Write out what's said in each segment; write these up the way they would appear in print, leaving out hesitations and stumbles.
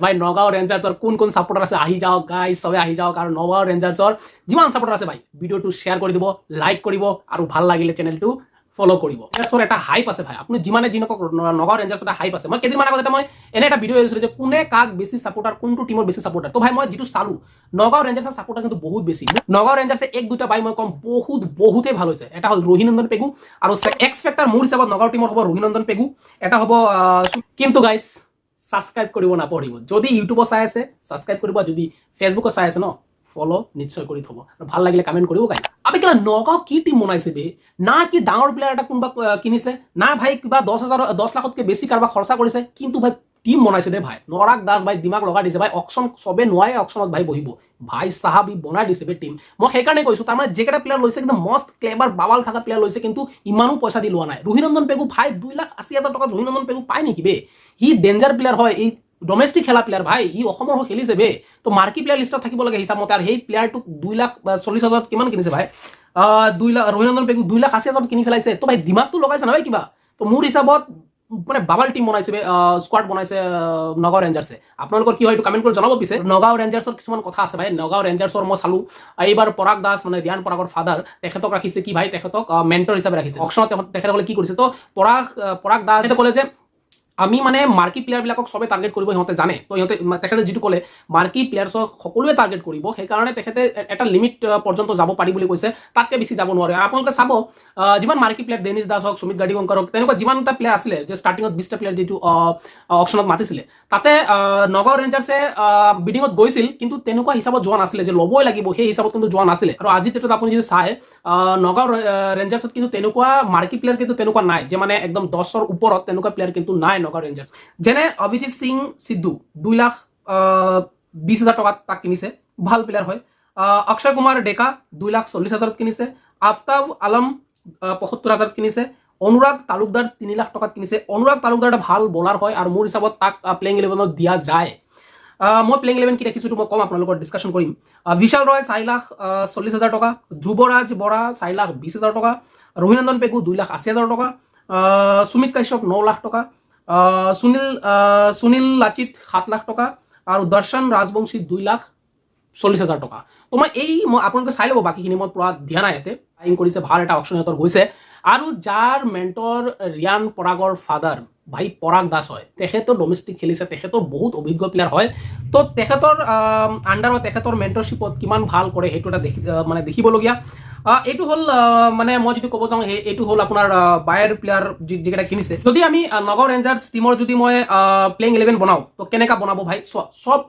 ভাই নগাঁও ৰেঞ্জাৰ্ছৰ কোন কোন ছাপোৰ্টাৰ আছে আহি যাওক গাইজ, চবে আহি যাওক আৰু নগাঁও ৰেঞ্জাৰ্ছৰ যিমান ছাপোৰ্টাৰ আছে ভাই ভিডিঅ'টো শ্বেয়াৰ কৰি দিব, লাইক কৰিব আৰু ভাল লাগিলে চেনেলটো ফলো কৰিব। ৰেঞ্জাৰ্ছৰ এটা হাইপ আছে ভাই, আপুনি যিমানে যি নকওক নগাঁও ৰেঞ্জাৰ্ছৰ এটা হাইপ আছে। মই কেইদিনমান আগতে মই এনে এটা ভিডিঅ' এৰিছিলোঁ যে কোনে কাক বেছি ছাপোৰ্টাৰ, কোনটো টিমৰ বেছি ছাপোৰ্টাৰ। তো ভাই মই যিটো চালো নগাঁও ৰেঞ্জাৰ্ছৰ ছাপোৰ্টাৰ কিন্তু বহুত বেছি। নগাঁও ৰেঞ্জাৰ্ছে এক দুটা বাই মই কম বহুতেই ভাল হৈছে। এটা হ'ল ৰোহিনন্দন পেগু আৰু এক্স ফেক্টৰ মোৰ হিচাপত নগাঁও টিমৰ হ'ব ৰোহিনন্দন পেগু, এটা হ'ব কিন্তু গাইজ সাবস্ক্ৰাইব কৰিব নাপাহৰিব। যদি ইউটিউবত চাই আছে সাবস্ক্ৰাইব কৰিব, যদি ফেসবুকত চাই আছে ন ফলো নিশ্চয় কৰি থব। ভাল লাগিলে কমেন্ট কৰিব গাইজ। আবে কেলা নগাঁও কি টিম বনাইছে বে, না কি ডাঙৰ প্লেয়াৰ এটা কোনোবা কিনিছে, না ভাই কিবা 10 লাখতকৈ বেছি কাৰোবাৰ খৰচা কৰিছে, কিন্তু ভাই টিম বনাইছে দে ভাই। নৰাগ দাস ভাই দিমাগ লগাই দিছে ভাই। অকশ্যন চবে নোৱাৰে অকশ্যনত ভাই বহিব, ভাই চাহাবি বনাই দিছে বে টিম। মই সেইকাৰণে কৈছো তাৰমানে যেকেইটা প্লেয়াৰ লৈছে কিন্তু মস্ত ক্লেভাৰ বাবাল থকা প্লেয়াৰ লৈছে, কিন্তু ইমানো পইচা দি লোৱা নাই। ৰোহিনন্দন পেগু ভাই 2,80,000 টকাত ৰোহিনন্দন পেগু পায় নেকি বে? হি ডেঞ্জাৰ প্লেয়াৰ হয়, এই ডমেষ্টিক খেলা প্লেয়াৰ ভাই, ই অসমৰ হৈ খেলিছে বে। তো মাৰ্কি প্লেয়াৰ লিষ্টত থাকিব লাগে হিচাপমতে। আৰু সেই প্লেয়াৰটোক 2,40,000 কিমান কিনিছে ভাই? ৰোহিনন্দন পেগু 2,80,000 কিনি পেলাইছে। তো ভাই দিমাগটো লগাইছে নহয় কিবা। তো মোৰ হিচাপত মানে বাবাল টিম বনাইছে, স্কোৱাড বনাইছে নগাঁও ৰেঞ্জাৰ্ছে। আপোনালোকৰ কি হয় এইটো কমেন্ট কৰি জনাব। পিছে নগাঁও ৰেঞ্জাৰ্ছৰ কিছুমান কথা আছে ভাই। নগাঁও ৰেঞ্জাৰ্ছৰ মই চালো এইবাৰ পৰাগ দাস মানে ৰিয়ান পৰাগৰ ফাদাৰ, তেখেতক ৰাখিছে কি ভাই, তেখেতক মেণ্টৰ হিচাপে ৰাখিছে। অকশ্যনত তেখেতসকলে কি কৰিছে, তো পৰাগ দাস ক'লে যে আমি মানে মাৰ্কি প্লেয়াৰবিলাকক সবে টাৰ্গেট কৰিব সিহঁতে জানে। তো সিহঁতে তেখেতে যিটো ক'লে মাৰ্কি প্লেয়াৰ্ছক সকলোৱে টাৰ্গেট কৰিব, সেইকাৰণে তেখেতে এটা লিমিট পৰ্যন্ত যাব পাৰি বুলি কৈছে, তাতকৈ বেছি যাব নোৱাৰে। আৰু আপোনালোকে চাব যিমান মাৰ্কি প্লেয়াৰ ডেনিছ দাস হওক, সুমিত গাৰ্ডিগংকৰ হওক, তেনেকুৱা যিমানটা প্লেয়াৰ আছিলে যে ষ্টাৰ্টিঙত 20টা প্লেয়াৰ যিটো অকশ্যনত মাতিছিলে, তাতে নগাঁও ৰেঞ্জাৰ্ছে বিডিঙত গৈছিল, কিন্তু তেনেকুৱা হিচাপত যোৱা নাছিলে যে ল'বই লাগিব, সেই হিচাপত কিন্তু যোৱা নাছিলে। আৰু আজিৰ ডেটত আপুনি যদি চাই নগাঁও ৰেঞ্জাৰ্ছত কিন্তু তেনেকুৱা মাৰ্কি প্লেয়াৰ কিন্তু তেনেকুৱা নাই, যে মানে একদম 10ৰ ওপৰত তেনেকুৱা প্লেয়াৰ কিন্তু নাই নগাঁও ৰেঞ্জাৰ্ছ। যেনে অভিজিত সিং সিদ্ধু 2,20,000 টকাত তাক কিনিছে, ভাল প্লেয়াৰ হয়। অক্ষয় কুমাৰ ডেকা 2,40,000 কিনিছে। আফতাব আলম 75,000 কিনিছে। অনুৰাগ তালুকদাৰ 3 লাখ টকাত কিনিছে। অনুৰাগ তালুকদাৰ এটা ভাল বলাৰ হয় আৰু মোৰ হিচাপত তাক প্লেইং 11ত দিয়া যায়। মই প্লেইং 11 কি দেখিছোঁ মই কম, আপোনালোকৰ ডিছকাশ্যন কৰিম। বিশাল ৰয় 4,40,000 টকা। ধ্ৰুৱৰাজ বৰা 4,20,000 টকা। ৰোহিনন্দন পেগু 2,80,000 টকা। সুমিত কাশ্যপ 9 লাখ টকা। সুনীল লাচিত 7 লাখ টকা আৰু দৰ্শন ৰাজবংশী 2,40,000 টকা। তো মই আপোনালোকে চাই ল'ব, বাকীখিনি মই পুৰা দিয়া নাই ইয়াতে। বাইং কৰিছে, ভাল এটা অপশ্যন সিহঁতৰ হৈছে। আৰু যাৰ মেণ্টৰ ৰিয়ান পৰাগৰ ফাদাৰ ভাই পৰাগ দাস হয়, তেখেতৰ ডমেষ্টিক খেলিছে, তেখেতৰ বহুত অভিজ্ঞ প্লেয়াৰ হয়। তো তেখেতৰ আণ্ডাৰত তেখেতৰ মেণ্টৰশ্বিপত কিমান ভাল কৰে সেইটো এটা মানে দেখিবলগীয়া। এইটো হ'ল মানে মই যদি ক'ব যাওঁ এইটো হ'ল আপোনাৰ বায়াৰ প্লেয়াৰ যিকেইটা কিনিছে। যদি আমি নগাঁও ৰেঞ্জাৰ্ছ টিমৰ যদি মই প্লেইং 11 বনাওঁ, তো কেনেকৈ বনাব ভাই? চব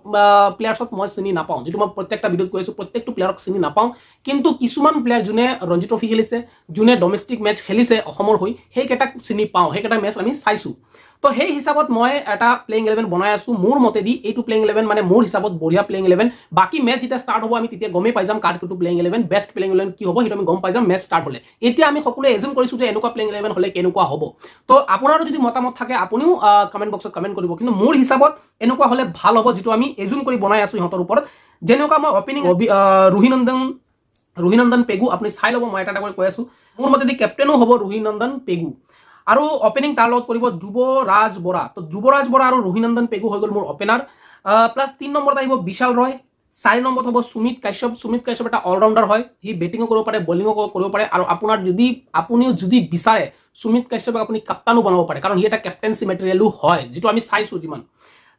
প্লেয়াৰ্ছত মই চিনি নাপাওঁ, যিটো মই প্ৰত্যেকটা ভিডিঅ'ত কৈ আছোঁ, প্ৰত্যেকটো প্লেয়াৰক চিনি নাপাওঁ। কিন্তু কিছুমান প্লেয়াৰ যোনে ৰঞ্জি ট্ৰফি খেলিছে, যোনে ডমেষ্টিক মেচ খেলিছে অসমৰ হৈ, সেইকেইটাক চিনি পাওঁ, সেইকেইটা মেচ আমি চাইছোঁ। তো সেই হিচাপত মই এটা প্লেইং 11 বনাই আছোঁ। মোৰ মতেদি এইটো প্লেইং 11 মানে মোৰ হিচাপত বঢ়িয়া প্লেইং 11। বাকী মেচ যেতিয়া ষ্টাৰ্ট হ'ব আমি তেতিয়া গমেই পাই যাম কাৰ কোনটো প্লেইং 11 বেষ্ট প্লেইং 11 কি হ'ব, সেইটো আমি গম পাই যাম মেচ ষ্টাৰ্ট হ'লে। এতিয়া আমি সকলোৱে এজুম কৰিছোঁ যে এনেকুৱা প্লেইং 11 হ'লে কেনেকুৱা হ'ব। তো আপোনাৰো যদি মতামত থাকে আপুনিও কমেণ্ট বক্সত কমেণ্ট কৰিব। কিন্তু মোৰ হিচাপত এনেকুৱা হ'লে ভাল হ'ব, যিটো আমি এজুম কৰি বনাই আছোঁ সিহঁতৰ ওপৰত। যেনেকুৱা মই অপেনিং ৰোহিনন্দন পেগু আপুনি চাই ল'ব, মই এটা কৰি কৈ আছোঁ। মোৰ মতেদি কেপ্টেইনো হ'ব ৰোহিনন্দন পেগু আৰু অপেনিং তাৰ লগত কৰিব ধ্ৰুৱৰাজ বৰা। তো ধ্ৰুৱৰাজ বৰা আৰু ৰোহিনন্দন পেগু হৈ গ'ল মোৰ অপেনাৰ। প্লাছ 3 নম্বৰত আহিব বিশাল ৰয়। 4 নম্বৰত হ'ব সুমিত কাশ্যপ। সুমিত কাশ্যপ এটা অলৰাউণ্ডাৰ হয়, সি বেটিঙো কৰিব পাৰে, বলিঙো কৰিব পাৰে। আৰু আপুনিও যদি বিচাৰে সুমিত কাশ্যপক আপুনি কাপ্তানো বনাব পাৰে, কাৰণ সি এটা কেপ্টেইনচি মেটেৰিয়েলো হয়, যিটো আমি চাইছোঁ যিমান।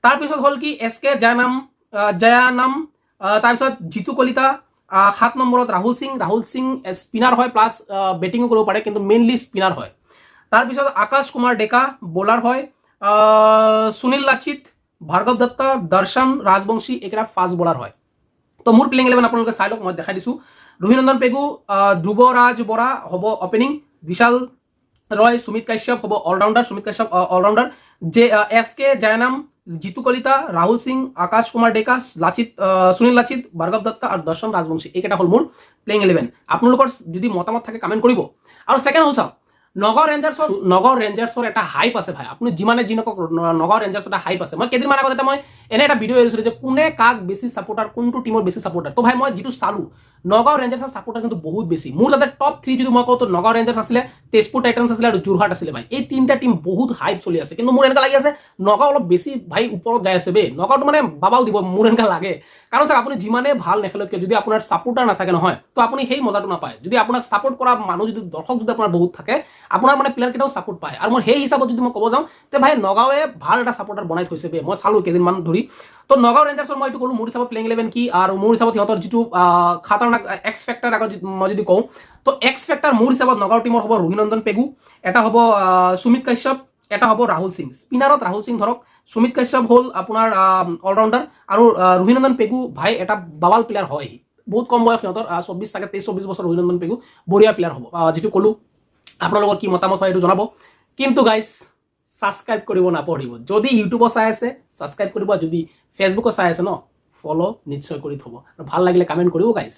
তাৰপিছত হ'ল কি SK জয়ানাম, তাৰপিছত জিতু কলিতা। 7 নম্বৰত ৰাহুল সিং স্পিনাৰ হয়, প্লাছ বেটিঙো কৰিব পাৰে, কিন্তু মেইনলি স্পিনাৰ হয়। তাৰপিছত আকাশ কুমাৰ ডেকা বলাৰ হয়। সুনীল লাচিত, ভাৰ্গৱ দত্ত, দৰ্শন ৰাজবংশী এইকেইটা ফাষ্ট বলাৰ হয়। তো মোৰ প্লেইং 11 আপোনালোকে চাই লওক, মই দেখাই দিছোঁ। ৰোহিনন্দন পেগু, ধ্ৰুৱৰাজ বৰা হ'ব অপেনিং। বিশাল ৰয়, সুমিত কাশ্যপ হ'ব অলৰাউণ্ডাৰ। SK জয়ানাম, জিতু কলিতা, ৰাহুল সিং, আকাশ কুমাৰ ডেকা, সুনীল লাচিত, ভাৰ্গৱ দত্ত আৰু দৰ্শন ৰাজবংশী এইকেইটা হ'ল মোৰ প্লেইং 11। আপোনালোকৰ যদি মতামত থাকে কমেণ্ট কৰিব। আৰু ছেকেণ্ড হ'ল চাওক, নগাঁও ৰেঞ্জাৰ্ছৰ এটা হাইপ আছে ভাই আপুনি যিমানে যি নকওক নগাঁও ৰেঞ্জাৰ্ছৰ এটা হাইপ আছে মই কেইদিনমান আগত মই এনে এটা ভিডিঅ' এৰিছিলোঁ যে কোনে কাক বেছি ছাপোৰ্টাৰ কোনটো টিমৰ বেছি ছাপোৰ্টাৰ তো ভাই মই যিটো চালোঁ নগাঁও ৰেঞ্জাৰ্ছৰ ছাপোৰ্টাৰ কিন্তু বহুত বেছি মোৰ তাতে টপ 3 যদি মই কওঁ তো নগাঁও ৰেঞ্জাৰ্ছ আছিলে তেজপুৰ টাইটান্স আছিলে আৰু যোৰহাট আছিলে ভাই এই তিনিটা টিম বহুত হাইপ চলি আছে কিন্তু মোৰ এনেকুৱা লাগি আছে নগাঁও অলপ বেছি ভাই ওপৰত যাই আছে বে নগাঁওটো মানে বাবাও দিব মোৰ এনেকুৱা লাগে কাৰণ চাওক আপুনি যিমানে ভাল নেখেলক যদি আপোনাৰ ছাপোৰ্টাৰ নাথাকে নহয় তো আপুনি সেই মজাটো নাপায় যদি আপোনাক ছাপোৰ্ট কৰা মানুহ যদি দৰ্শক যদি আপোনাৰ বহুত থাকে আপোনাৰ মানে প্লেয়াৰ কেইটাও ছাপোৰ্ট পায় আৰু মই সেই হিচাপত যদি মই ক'ব যাওঁ তে ভাই নগাঁৱে ভাল এটা ছাপোৰ্টাৰ বনাই থৈছে বে মই চালোঁ কেইদিনমান ধৰি তো নগাঁও ৰেঞ্জাৰ্ছৰ মই এইটো ক'লোঁ মোৰ হিচাপত প্লেইং 11 কি আৰু মোৰ হিচাপত সিহঁতৰ যিটো খাতাৰনাক এক্স ফেক্টৰ আগত মই যদি কওঁ তো এক্স ফেক্টৰ মোৰ হিচাপত নগাঁও টিমৰ হ'ব ৰোহিনন্দন পেগু এটা হ'ব সুমিত কাশ্যপ এটা হ'ব ৰাহুল সিং স্পিনাৰত ৰাহুল সিং ধৰক সুমিত কাশ্যপ হ'ল আপোনাৰ অলৰাউণ্ডাৰ আৰু ৰোহিনন্দন পেগু ভাই এটা বাবাল প্লেয়াৰ হয় বহুত কম বয়স সিহঁতৰ 24 চাগে 23-24 বছৰ ৰোহিনন্দন পেগু বঢ়িয়া প্লেয়াৰ হ'ব যিটো ক'লোঁ আপোনালোকৰ কি মতামত হয় এইটো জনাব কিন্তু গাইজ ছাবস্ক্ৰাইব কৰিব নাপাহৰিব যদি ইউটিউবত চাই আছে ছাবস্ক্ৰাইব কৰিব যদি ফেচবুকত চাই আছে ন ফলো নিশ্চয় কৰি থ'ব ভাল লাগিলে কমেণ্ট কৰিব গাইজ